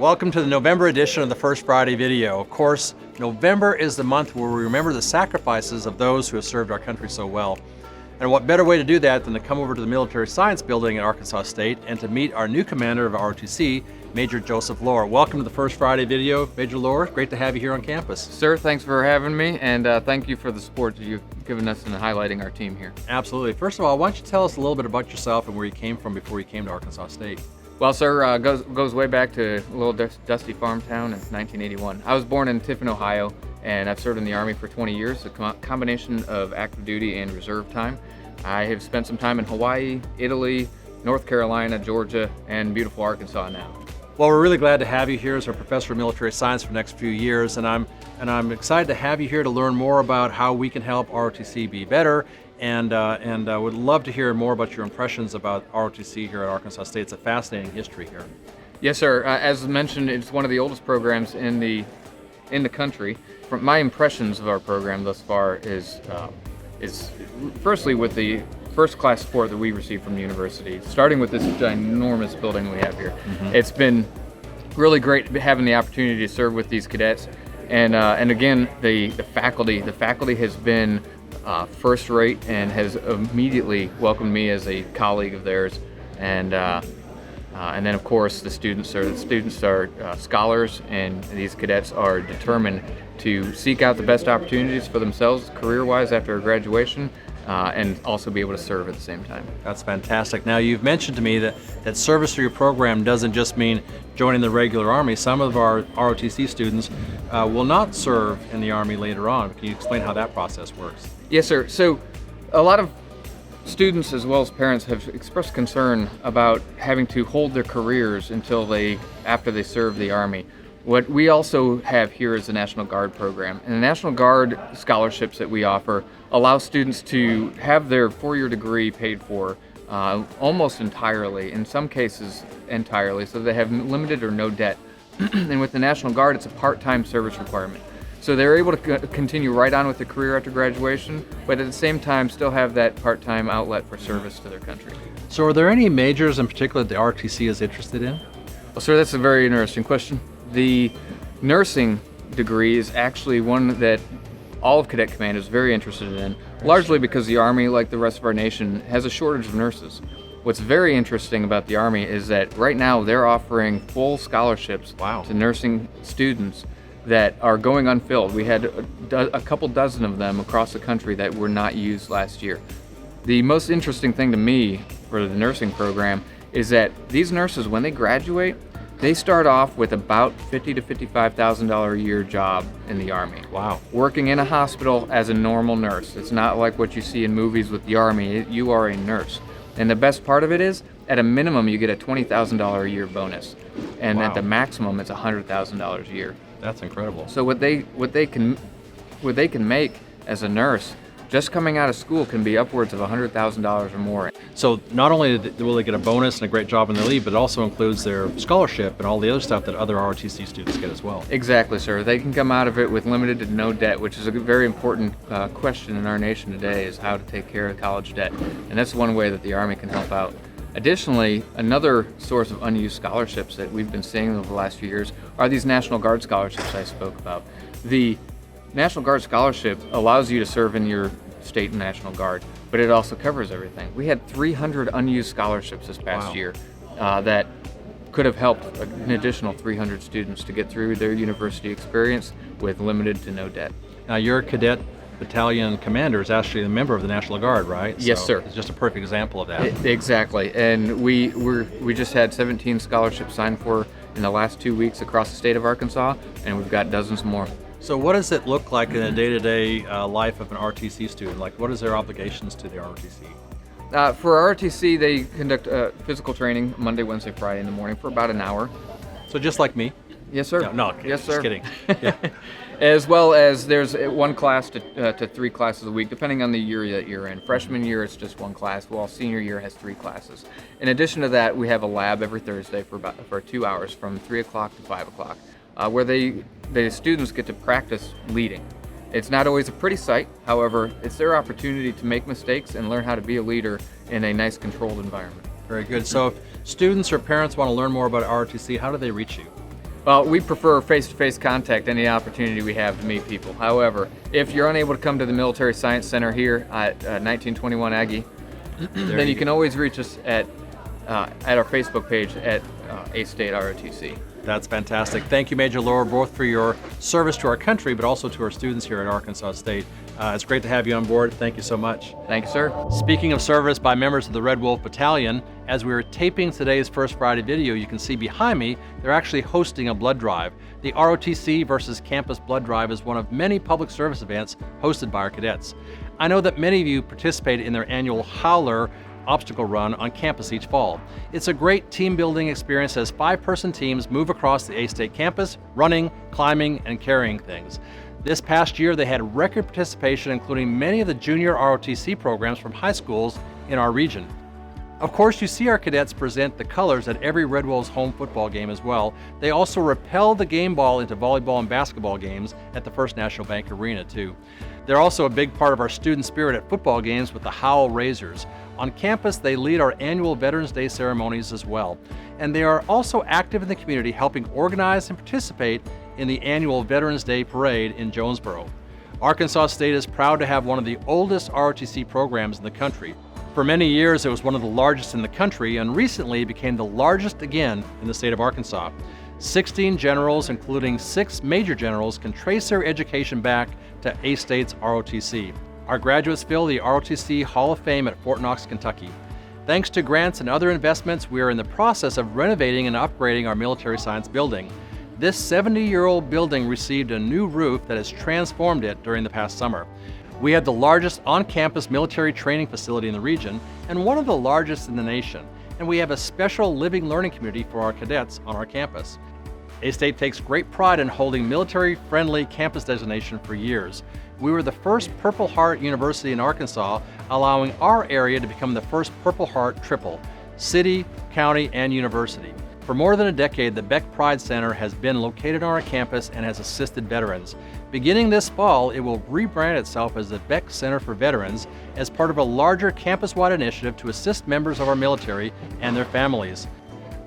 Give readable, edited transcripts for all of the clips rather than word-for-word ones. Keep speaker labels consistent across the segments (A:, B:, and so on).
A: Welcome to the November edition of the First Friday video. Of course, November is the month where we remember the sacrifices of those who have served our country so well. And what better way to do that than to come over to the Military Science Building at Arkansas State and to meet our new commander of ROTC, Major Joseph Loar. Welcome to the First Friday video, Major Loar. Great to have you here on campus.
B: Sir, thanks for having me, and thank you for the support that you've given us in highlighting our team here.
A: Absolutely. First of all, why don't you tell us a little bit about yourself and where you came from before you came to Arkansas State?
B: Well, sir, goes way back to a little dusty farm town in 1981. I was born in Tiffin, Ohio, and I've served in the Army for 20 years, a combination of active duty and reserve time. I have spent some time in Hawaii, Italy, North Carolina, Georgia, and beautiful Arkansas now.
A: Well, we're really glad to have you here as our professor of military science for the next few years, and I'm excited to have you here to learn more about how we can help ROTC be better, and would love to hear more about your impressions about ROTC here at Arkansas State. It's a fascinating history here.
B: Yes, sir. As mentioned, it's one of the oldest programs in the country. From my impressions of our program thus far is firstly with the first-class support that we receive from the university, starting with this ginormous building we have here. It's been really great having the opportunity to serve with these cadets, and again, the faculty has been first-rate and has immediately welcomed me as a colleague of theirs, and then of course the students are scholars, and these cadets are determined to seek out the best opportunities for themselves career-wise after graduation, and also be able to serve at the same time.
A: That's fantastic. Now, you've mentioned to me that service through your program doesn't just mean joining the regular Army. Some of our ROTC students will not serve in the Army later on. Can you explain how that process works?
B: Yes, sir. So a lot of students as well as parents have expressed concern about having to hold their careers after they serve the Army. What we also have here is the National Guard program, and the National Guard scholarships that we offer allow students to have their four-year degree paid for almost entirely, in some cases entirely, so they have limited or no debt. And with the National Guard, it's a part-time service requirement. So they're able to continue right on with their career after graduation, but at the same time still have that part-time outlet for service to their country.
A: So are there any majors in particular that the ROTC is interested in?
B: Well, sir, that's a very interesting question. The nursing degree is actually one that all of Cadet Command is very interested in, largely because the Army, like the rest of our nation, has a shortage of nurses. What's very interesting about the Army is that right now they're offering full scholarships to nursing students that are going unfilled. We had a couple dozen of them across the country that were not used last year. The most interesting thing to me for the nursing program is that these nurses, when they graduate, they start off with about $50,000 to $55,000 a year job in the Army.
A: Wow.
B: Working in a hospital as a normal nurse. It's not like what you see in movies with the Army. You are a nurse. And the best part of it is, at a minimum, you get a $20,000 a year bonus. And at the maximum, it's $100,000 a year.
A: That's incredible.
B: So what they can make as a nurse, just coming out of school, can be upwards of $100,000 or more.
A: So not only will they get a bonus and a great job when they leave, but it also includes their scholarship and all the other stuff that other ROTC students get as well.
B: Exactly, sir. They can come out of it with limited to no debt, which is a very important question in our nation today, is how to take care of college debt. And that's one way that the Army can help out. Additionally, another source of unused scholarships that we've been seeing over the last few years are these National Guard scholarships I spoke about. The National Guard scholarship allows you to serve in your state and National Guard, but it also covers everything. We had 300 unused scholarships this past year that could have helped an additional 300 students to get through their university experience with limited to no debt.
A: Now, your cadet battalion commander is actually a member of the National Guard, right?
B: Yes, sir.
A: It's just a perfect example of that.
B: Exactly, and we just had 17 scholarships signed for in the last 2 weeks across the state of Arkansas, and we've got dozens more.
A: So what does it look like in a day-to-day life of an ROTC student? Like, what is their obligations to the ROTC?
B: For ROTC, they conduct physical training Monday, Wednesday, Friday in the morning for about an hour.
A: So just like me?
B: Yes, sir.
A: No,
B: yes, sir.
A: Just kidding. Yeah.
B: As well as there's one class to 3 classes a week, depending on the year that you're in. Freshman year, it's just 1 class, while senior year has 3 classes. In addition to that, we have a lab every Thursday for 2 hours from 3 o'clock to 5 o'clock, where the students get to practice leading. It's not always a pretty sight, however, it's their opportunity to make mistakes and learn how to be a leader in a nice, controlled environment.
A: Very good. So if students or parents want to learn more about ROTC, how do they reach you?
B: Well, we prefer face-to-face contact, any opportunity we have to meet people. However, if you're unable to come to the Military Science Center here at 1921 Aggie, then you can always reach us at our Facebook page at A-State ROTC.
A: That's fantastic. Thank you, Major Loar, both for your service to our country, but also to our students here at Arkansas State. It's great to have you on board. Thank you so much.
B: Thank you, sir.
A: Speaking of service by members of the Red Wolf Battalion, as we were taping today's First Friday video, you can see behind me, they're actually hosting a blood drive. The ROTC versus Campus Blood Drive is one of many public service events hosted by our cadets. I know that many of you participate in their annual Howler obstacle run on campus each fall. It's a great team building experience as 5-person teams move across the A-State campus, running, climbing, and carrying things. This past year, they had record participation, including many of the junior ROTC programs from high schools in our region. Of course, you see our cadets present the colors at every Red Wolves home football game as well. They also rappel the game ball into volleyball and basketball games at the First National Bank Arena, too. They're also a big part of our student spirit at football games with the Howl Razors. On campus, they lead our annual Veterans Day ceremonies as well. And they are also active in the community, helping organize and participate in the annual Veterans Day Parade in Jonesboro. Arkansas State is proud to have one of the oldest ROTC programs in the country. For many years, it was one of the largest in the country, and recently became the largest again in the state of Arkansas. 16 generals, including 6 major generals, can trace their education back to A-State's ROTC. Our graduates fill the ROTC Hall of Fame at Fort Knox, Kentucky. Thanks to grants and other investments, we are in the process of renovating and upgrading our military science building. This 70-year-old building received a new roof that has transformed it during the past summer. We have the largest on-campus military training facility in the region and one of the largest in the nation. And we have a special living learning community for our cadets on our campus. A-State takes great pride in holding military-friendly campus designation for years. We were the first Purple Heart University in Arkansas, allowing our area to become the first Purple Heart triple, city, county, and university. For more than a decade, the Beck Pride Center has been located on our campus and has assisted veterans. Beginning this fall, it will rebrand itself as the Beck Center for Veterans as part of a larger campus-wide initiative to assist members of our military and their families.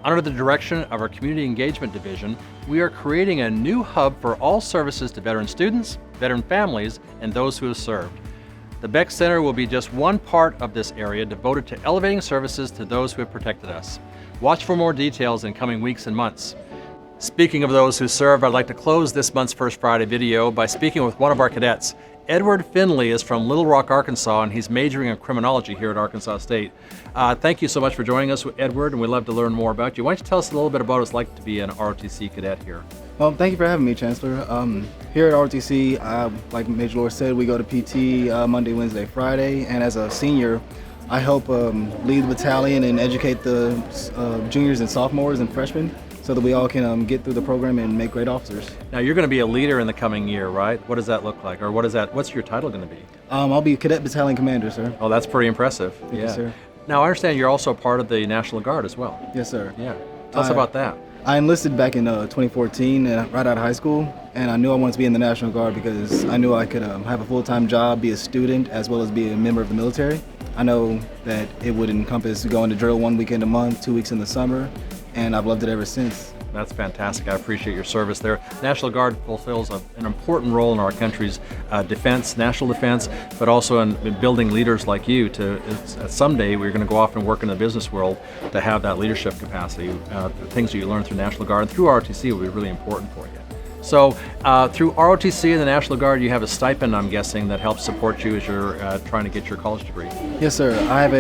A: Under the direction of our Community Engagement Division, we are creating a new hub for all services to veteran students, veteran families, and those who have served. The Beck Center will be just one part of this area devoted to elevating services to those who have protected us. Watch for more details in coming weeks and months. Speaking of those who served, I'd like to close this month's First Friday video by speaking with one of our cadets. Edward Finley is from Little Rock, Arkansas, and he's majoring in criminology here at Arkansas State. Thank you so much for joining us, Edward, and we'd love to learn more about you. Why don't you tell us a little bit about what it's like to be an ROTC cadet here?
C: Well, thank you for having me, Chancellor. Here at ROTC, like Major Loar said, we go to PT Monday, Wednesday, Friday, and as a senior, I help lead the battalion and educate the juniors and sophomores and freshmen so that we all can get through the program and make great officers.
A: Now, you're going to be a leader in the coming year, right? What does that look like? Or what's your title going to be?
C: I'll be Cadet Battalion Commander, sir.
A: Oh, that's pretty impressive.
C: Thank you, sir.
A: Now, I understand you're also part of the National Guard as well.
C: Yes, sir.
A: Yeah. Tell us about that.
C: I enlisted back in 2014, right out of high school, and I knew I wanted to be in the National Guard because I knew I could have a full-time job, be a student, as well as be a member of the military. I know that it would encompass going to drill 1 weekend a month, 2 weeks in the summer, and I've loved it ever since.
A: That's fantastic. I appreciate your service there. National Guard fulfills an important role in our country's defense, national defense, but also in building leaders like you someday we're going to go off and work in the business world to have that leadership capacity. The things that you learn through National Guard and through ROTC will be really important for you. So through ROTC and the National Guard, you have a stipend, I'm guessing, that helps support you as you're trying to get your college degree.
C: Yes, sir. I have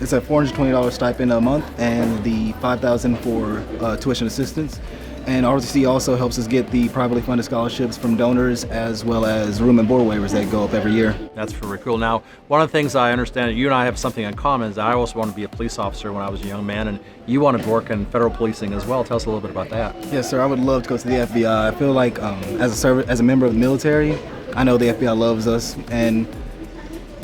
C: it's a $420 stipend a month and the $5,000 for tuition assistance. And ROTC also helps us get the privately funded scholarships from donors as well as room and board waivers that go up every year.
A: That's very cool. Now, one of the things I understand, you and I have something in common, is I also wanted to be a police officer when I was a young man, and you wanted to work in federal policing as well. Tell us a little bit about that.
C: Yes, sir. I would love to go to the FBI. I feel like as a member of the military, I know the FBI loves us, and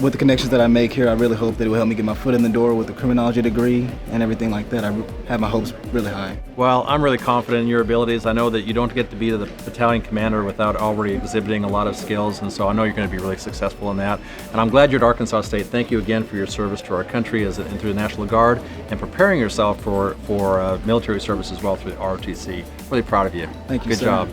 C: with the connections that I make here, I really hope that it will help me get my foot in the door with a criminology degree and everything like that. I have my hopes really high.
A: Well, I'm really confident in your abilities. I know that you don't get to be the battalion commander without already exhibiting a lot of skills, and so I know you're going to be really successful in that. And I'm glad you're at Arkansas State. Thank you again for your service to our country and through the National Guard, and preparing yourself for military service as well through the ROTC. Really proud of you.
C: Thank you,
A: Good
C: sir.
A: job.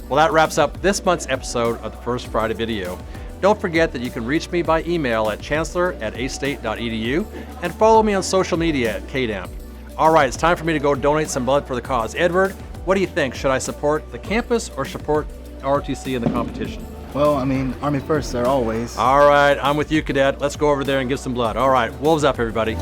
A: Well, that wraps up this month's episode of the First Friday video. Don't forget that you can reach me by email at chancellor@astate.edu and follow me on social media at KDAMP. All right, it's time for me to go donate some blood for the cause. Edward, what do you think? Should I support the campus or support ROTC in the competition?
C: Well, I mean, Army first, sir, always.
A: All right, I'm with you, Cadet. Let's go over there and give some blood. All right, wolves up, everybody.